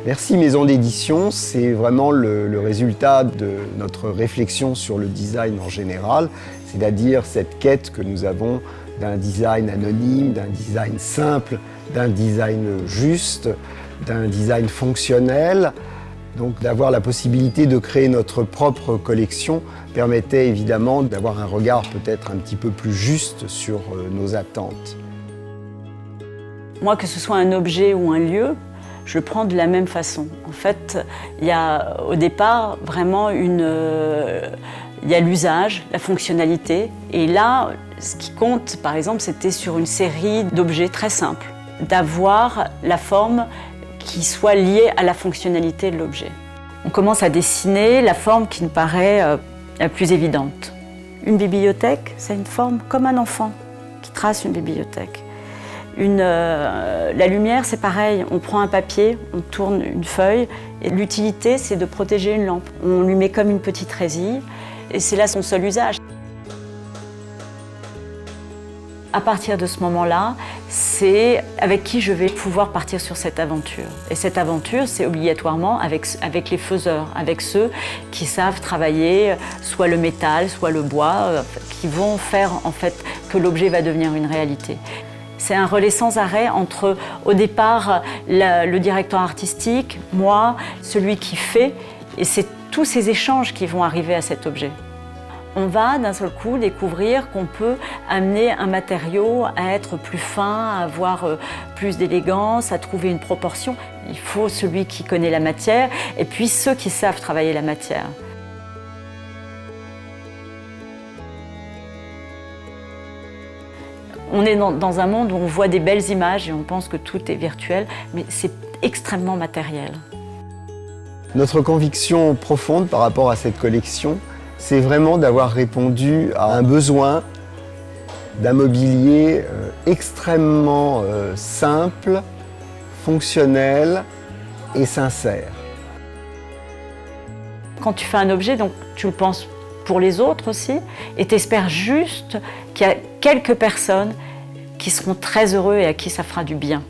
Merci Maison d'édition, c'est vraiment le résultat de notre réflexion sur le design en général, c'est-à-dire cette quête que nous avons d'un design anonyme, d'un design simple, d'un design juste, d'un design fonctionnel. Donc d'avoir la possibilité de créer notre propre collection permettait évidemment d'avoir un regard peut-être un petit peu plus juste sur nos attentes. Moi, que ce soit un objet ou un lieu, je le prends de la même façon. En fait, il y a au départ vraiment il y a l'usage, la fonctionnalité. Et là, ce qui compte, par exemple, c'était sur une série d'objets très simples, d'avoir la forme qui soit liée à la fonctionnalité de l'objet. On commence à dessiner la forme qui nous paraît la plus évidente. Une bibliothèque, c'est une forme comme un enfant qui trace une bibliothèque. La lumière, c'est pareil, on prend un papier, on tourne une feuille, et l'utilité, c'est de protéger une lampe. On lui met comme une petite résille, et c'est là son seul usage. À partir de ce moment-là, c'est avec qui je vais pouvoir partir sur cette aventure. Et cette aventure, c'est obligatoirement avec les faiseurs, avec ceux qui savent travailler soit le métal, soit le bois, qui vont faire en fait que l'objet va devenir une réalité. C'est un relais sans arrêt entre, au départ, le directeur artistique, moi, celui qui fait, et c'est tous ces échanges qui vont arriver à cet objet. On va d'un seul coup découvrir qu'on peut amener un matériau à être plus fin, à avoir plus d'élégance, à trouver une proportion. Il faut celui qui connaît la matière et puis ceux qui savent travailler la matière. On est dans un monde où on voit des belles images et on pense que tout est virtuel, mais c'est extrêmement matériel. Notre conviction profonde par rapport à cette collection, c'est vraiment d'avoir répondu à un besoin d'un mobilier extrêmement simple, fonctionnel et sincère. Quand tu fais un objet, donc, tu le penses pour les autres aussi, et tu espères juste qu'il y a quelques personnes qui seront très heureux et à qui ça fera du bien.